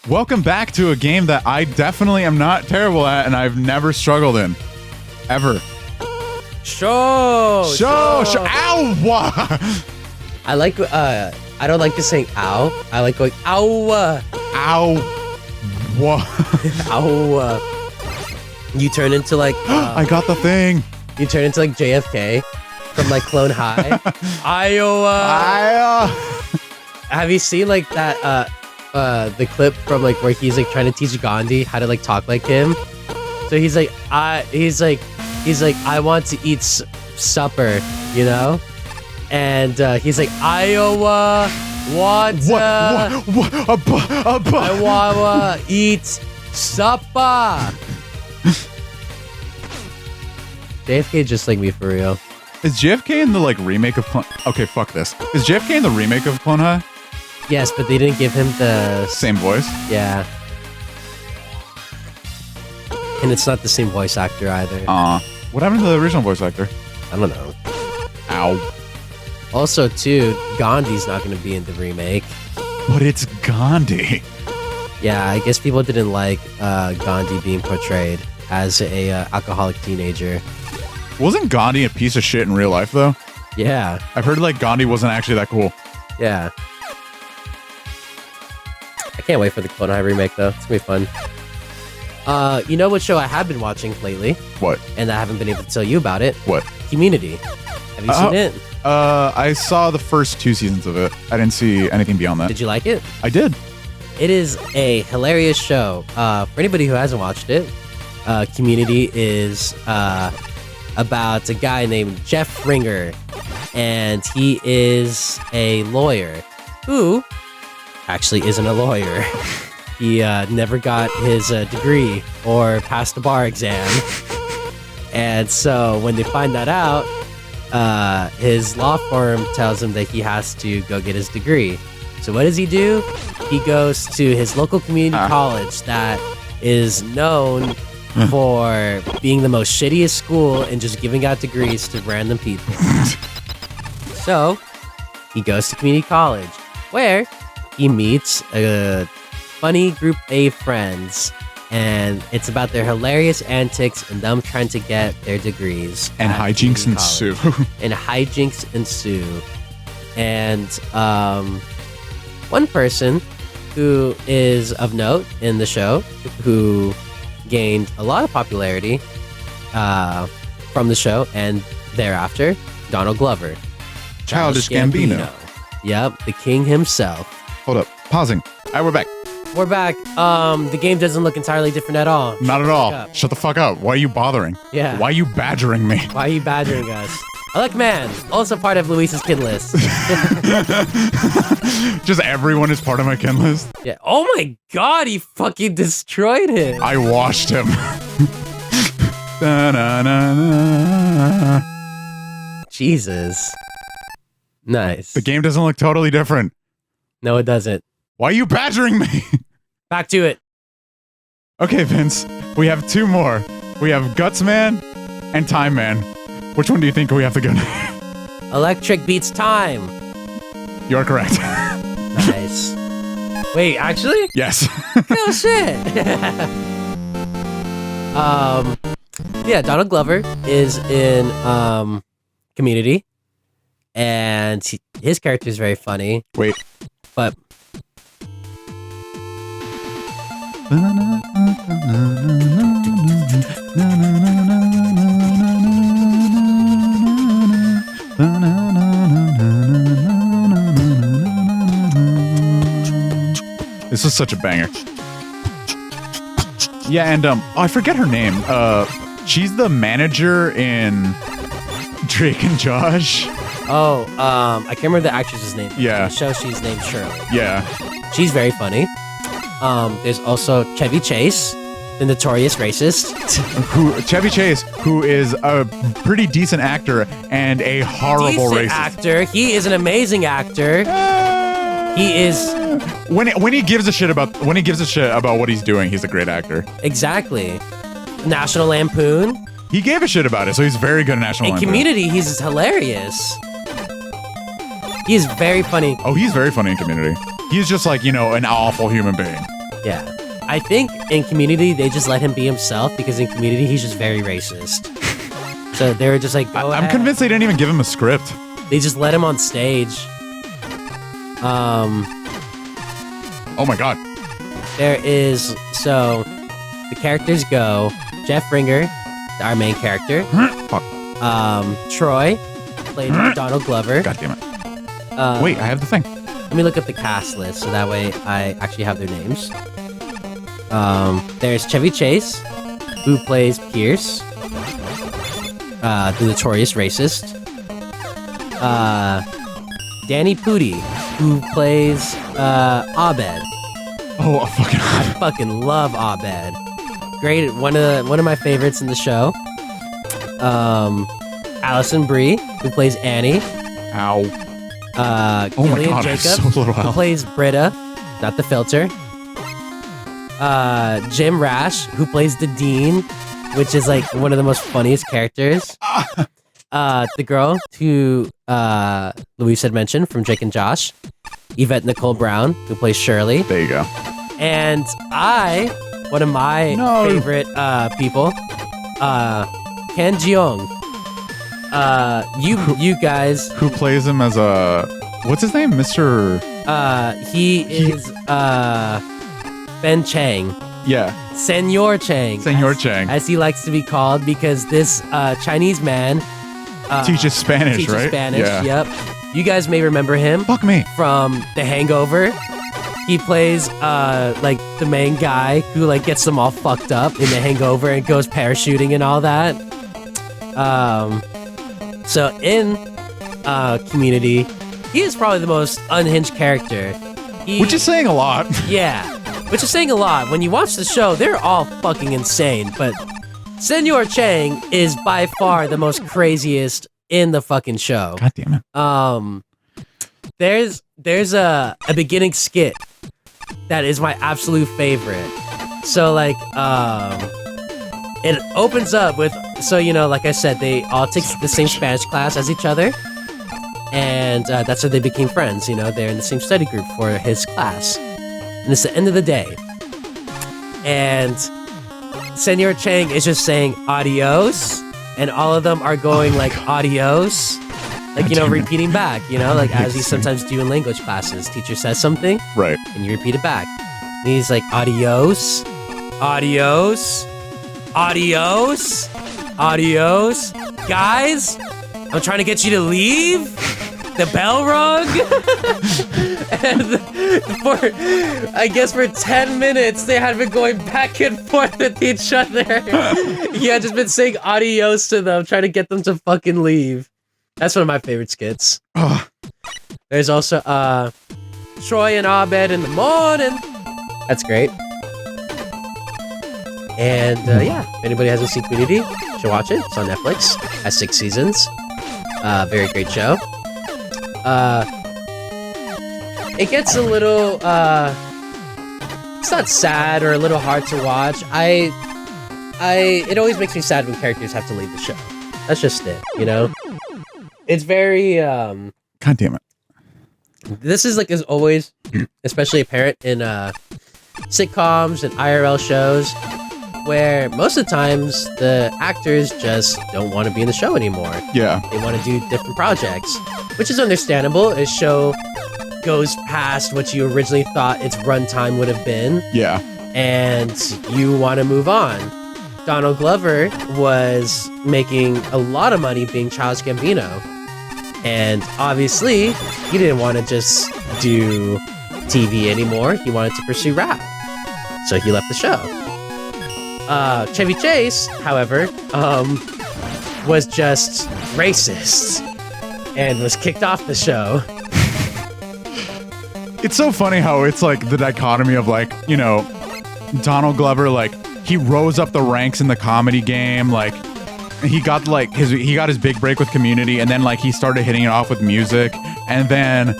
Welcome back to a game that I definitely am not terrible at and I've never struggled in. Ever. Show. Ow! I like, I don't like just saying ow. I like going ow. Ow. What? Ow. You turn into like... I got the thing. You turn into like JFK from like Clone High. Iowa. Have you seen like that, the clip from like where he's like trying to teach Gandhi how to like talk like him? So he's like, I want to eat supper, you know? And he's like, Iowa, what? I wanna eat supper. JFK just like me for real. Is JFK in the like remake of Clone... Okay, fuck this. Is JFK in the remake of Clone High? Yes, but they didn't give him the... Same voice? Yeah. And it's not the same voice actor either. What happened to the original voice actor? I don't know. Ow. Also, too, Gandhi's not going to be in the remake. But it's Gandhi. Yeah, I guess people didn't like Gandhi being portrayed as a alcoholic teenager. Wasn't Gandhi a piece of shit in real life, though? Yeah. I've heard, like, Gandhi wasn't actually that cool. Yeah. I can't wait for the Clone High remake, though. It's gonna be fun. You know what show I have been watching lately? What? And I haven't been able to tell you about it? What? Community. Have you seen it? I saw the first 2 seasons of it. I didn't see anything beyond that. Did you like it? I did. It is a hilarious show. For anybody who hasn't watched it, Community is about a guy named Jeff Ringer, and he is a lawyer who actually isn't a lawyer. He never got his degree or passed the bar exam. And so when they find that out, his law firm tells him that he has to go get his degree. So what does he do? He goes to his local community college that is known for being the most shittiest school and just giving out degrees to random people. So he goes to community college, where he meets a funny group of friends, and it's about their hilarious antics and them trying to get their degrees. And hijinks ensue. And hijinks ensue. And one person who is of note in the show, who gained a lot of popularity from the show and thereafter, Donald Glover. Childish Gambino. Yep, the king himself. Hold up. Pausing. All right, we're back. We're back. The game doesn't look entirely different at all. Not at all. Shut the fuck up. Why are you bothering? Yeah. Why are you badgering me? Why are you badgering us? Alec Man, also part of Luis's kin list. Just everyone is part of my kin list? Yeah. Oh my god, he fucking destroyed him. I washed him. Jesus. Nice. The game doesn't look totally different. No, it doesn't. Why are you badgering me? Back to it. Okay, Vince. We have 2 more. We have Guts Man and Time Man. Which one do you think we have to go to? Electric beats time. You're correct. Nice. Wait, actually? Yes. Oh, shit. Yeah, Donald Glover is in Community, and his character is very funny. Wait. But this is such a banger. Yeah, and I forget her name. She's the manager in Drake and Josh. Oh, I can't remember the actress's name. Yeah. In the show, she's named Shirley. Yeah. She's very funny. There's also Chevy Chase, the notorious racist. Chevy Chase, who is a pretty decent actor and a horrible racist. Actor. He is an amazing actor. He is. When he gives a shit about what he's doing, he's a great actor. Exactly. National Lampoon. He gave a shit about it, so he's very good at National Lampoon. In Community, he's hilarious. He is very funny. Oh, he's very funny in Community. He's just like, an awful human being. Yeah. I think in Community, they just let him be himself because in Community, he's just very racist. So they were just like, go I'm ahead. convinced they didn't even give him a script. They just let him on stage. Oh my god. There is, so the characters go, Jeff Ringer, our main character. Fuck. Troy, played by Donald Glover. God damn it. Wait, I have the thing. Let me look up the cast list so that way I actually have their names. There's Chevy Chase, who plays Pierce, the notorious racist. Danny Pudi, who plays Abed. Oh, fucking. I fucking love Abed. Great, one of my favorites in the show. Allison Brie, who plays Annie. Ow. Oh my Gillian god, I have Jacob, so little who health. plays Britta, not the filter. Jim Rash, who plays the Dean, which is like one of the most funniest characters. The girl who Luis had mentioned from Drake and Josh, Yvette Nicole Brown, who plays Shirley. There you go. And one of my favorite people, Ken Jeong. You guys. Who plays him as a... What's his name? Mr... He is Ben Chang. Yeah. Senor Chang. Senor Chang. As he likes to be called, because this Chinese man teaches Spanish, teaches right? Spanish, Yeah. yep. You guys may remember him Fuck me. from The Hangover. He plays like the main guy who like gets them all fucked up in The Hangover and goes parachuting and all that. So in Community, he is probably the most unhinged character. Which is saying a lot. Yeah, which is saying a lot. When you watch the show, they're all fucking insane, but Senor Chang is by far the most craziest in the fucking show. God damn it. There's a beginning skit that is my absolute favorite. So like it opens up with, so you know, like I said, they all take the same Spanish class as each other, and that's how they became friends. You know, they're in the same study group for his class, and it's the end of the day, and Senor Chang is just saying adios, and all of them are going like adios, like, you know, repeating back, you know, like as you sometimes do in language classes. Teacher says something, Right. and you repeat it back. And he's like, adios, adios, adios, adios. Guys, I'm trying to get you to leave. The bell rung. And for 10 minutes, they had been going back and forth with each other. He had just been saying adios to them, trying to get them to fucking leave. That's one of my favorite skits. There's also Troy and Abed in the morning. That's great. And yeah, if anybody hasn't seen Community, you should watch it. It's on Netflix. Has 6 seasons. Very great show. It gets a little it's not sad or a little hard to watch. It always makes me sad when characters have to leave the show. That's just it, you know? It's very God damn it. this is like, as always, especially apparent in sitcoms and IRL shows, where most of the times the actors just don't want to be in the show anymore. Yeah. They want to do different projects, which is understandable. A show goes past what you originally thought its runtime would have been, Yeah. and you want to move on. Donald Glover was making a lot of money being Childish Gambino, and obviously he didn't want to just do TV anymore. He wanted to pursue rap, so he left the show. Chevy Chase, however, was just racist and was kicked off the show. It's so funny how it's like the dichotomy of, like, you know, Donald Glover, like, he rose up the ranks in the comedy game, like, he got like his big break with Community, and then like he started hitting it off with music, and then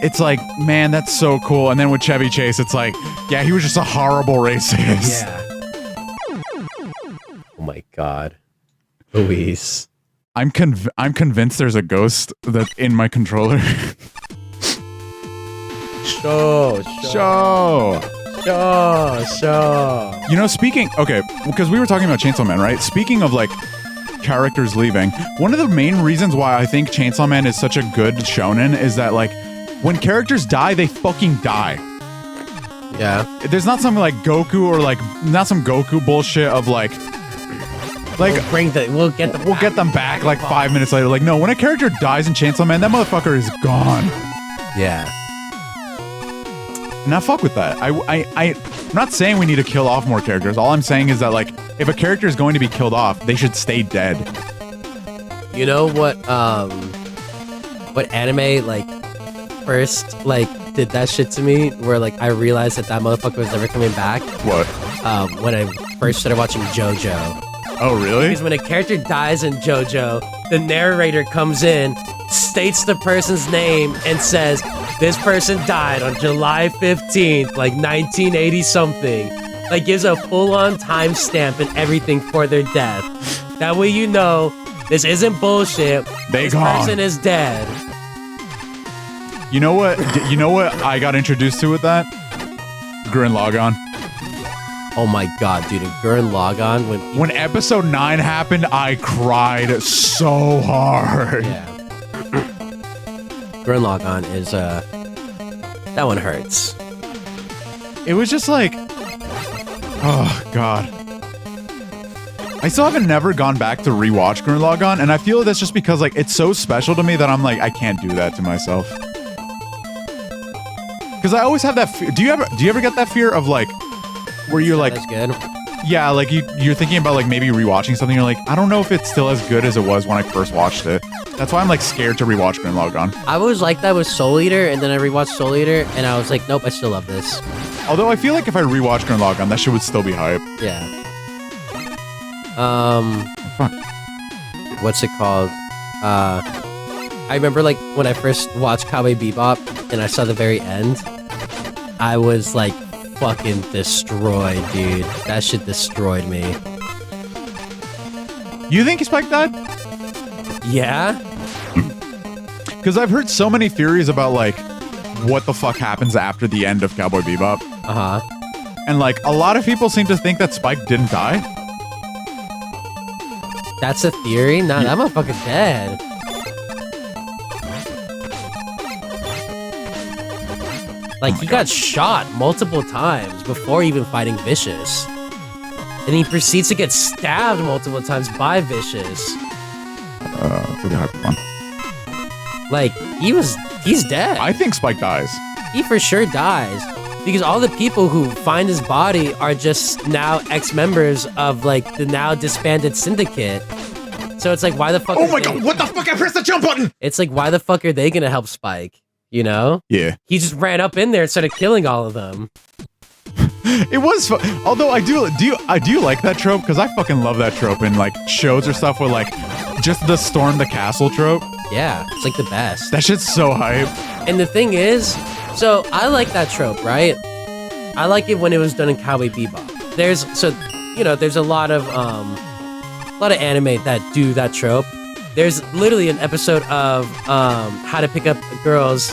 it's like, man, that's so cool. And then with Chevy Chase, it's like, yeah, he was just a horrible racist. Yeah. Oh my god. Luis. I'm convinced there's a ghost that's in my controller. Show. Sure. You know, okay, because we were talking about Chainsaw Man, right? Speaking of like characters leaving, one of the main reasons why I think Chainsaw Man is such a good shonen is that like when characters die, they fucking die. Yeah. There's not something like Goku or like not some Goku bullshit of like we'll get them back like 5 minutes later. Like, no, when a character dies in Chainsaw Man, that motherfucker is gone. Yeah. And I fuck with that. I'm not saying we need to kill off more characters. All I'm saying is that like if a character is going to be killed off, they should stay dead. You know what anime like first like did that shit to me where like I realized that motherfucker was never coming back? What? When I first started watching JoJo. Oh, really? Because when a character dies in JoJo, the narrator comes in, states the person's name, and says, this person died on July 15th, like 1980 something. Like gives a full-on timestamp and everything for their death. That way you know this isn't bullshit. This person is dead. You know what? You know what I got introduced to with that? Gurren Lagann. Oh my god, dude! In Gurren Lagann, when episode 9 happened, I cried so hard. Yeah. Gurren Lagann is that one hurts. It was just like, oh god. I still haven't never gone back to rewatch Gurren Lagann, and I feel that's just because like it's so special to me that I'm like I can't do that to myself. Because I always have that. Do you ever get that fear of like? Where you're like, that's good. Yeah, like you're thinking about like maybe rewatching something. You're like, I don't know if it's still as good as it was when I first watched it. That's why I'm like scared to rewatch Gurren Lagann. I was like that with Soul Eater, and then I rewatched Soul Eater, and I was like, nope, I still love this. Although I feel like if I rewatch Gurren Lagann, that shit would still be hype. Yeah. What's it called? I remember like when I first watched Cowboy Bebop, and I saw the very end. I was like fucking destroyed, dude. That shit destroyed me. You think Spike died? Yeah. Because I've heard so many theories about like what the fuck happens after the end of Cowboy Bebop. And like a lot of people seem to think that Spike didn't die. That's a theory? Nah, that motherfucker's dead. Like, he got shot multiple times before even fighting Vicious. And he proceeds to get stabbed multiple times by Vicious. Pretty hard one. Like, he's dead. I think Spike dies. He for sure dies. Because all the people who find his body are just now ex-members of, like, the now disbanded syndicate. So it's like, why the fuck Oh my god, what the fuck? I pressed the jump button! It's like, why the fuck are they gonna help Spike? You know? Yeah. He just ran up in there and started killing all of them. It was fun. Although I do you like that trope? Because I fucking love that trope in like shows or stuff where like just the storm the castle trope. Yeah, it's like the best. That shit's so hype. And the thing is, so I like that trope, right? I like it when it was done in Cowboy Bebop. There's a lot of anime that do that trope. There's literally an episode of How to Pick Up Girls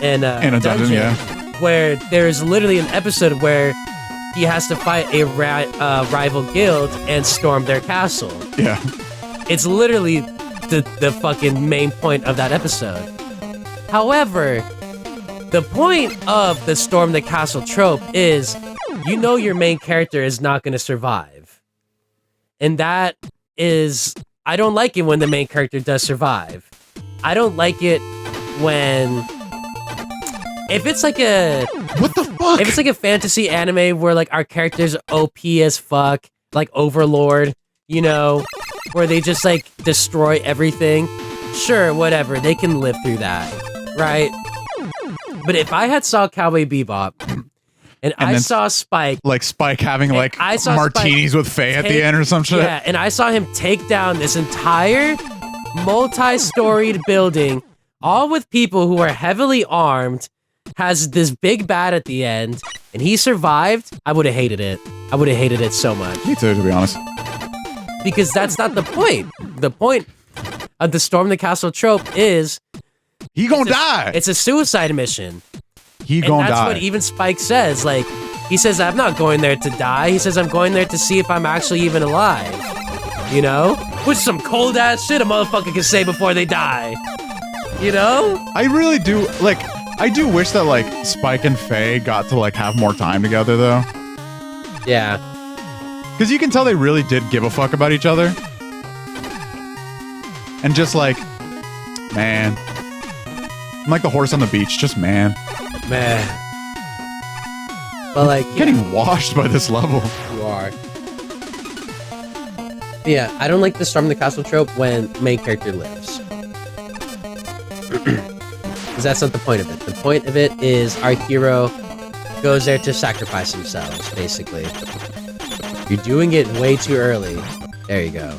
in a dungeon, yeah. Where there's literally an episode where he has to fight a rival guild and storm their castle. Yeah. It's literally the fucking main point of that episode. However, the point of the storm the castle trope is you know your main character is not going to survive. And that is... I don't like it when the main character does survive. I don't like it when... If it's like a... What the fuck? If it's like a fantasy anime where like our character's OP as fuck, like Overlord, you know, where they just like destroy everything, sure, whatever, they can live through that, right? But if I had saw Cowboy Bebop, and I saw Spike... Like Spike having like martinis with Faye at the end or some shit? Yeah, and I saw him take down this entire multi-storied building, all with people who are heavily armed, has this big bad at the end, and he survived, I would have hated it. I would have hated it so much. Me too, to be honest. Because that's not the point. The point of the Storm the Castle trope is... He gonna die! It's a suicide mission. He gonna die. And that's what even Spike says, like, He says, I'm not going there to die. He says, I'm going there to see if I'm actually even alive. You know? Which is some cold-ass shit a motherfucker can say before they die. You know? I really do, like, I do wish that, like, Spike and Faye got to, like, have more time together, though. Yeah. Because you can tell they really did give a fuck about each other. And just, like, man. I'm like the horse on the beach, just man. Man. But, like, getting washed by this level. You are. Yeah, I don't like the storm the castle trope when main character lives. Because that's not the point of it. The point of it is our hero goes there to sacrifice themselves, basically. You're doing it way too early. There you go.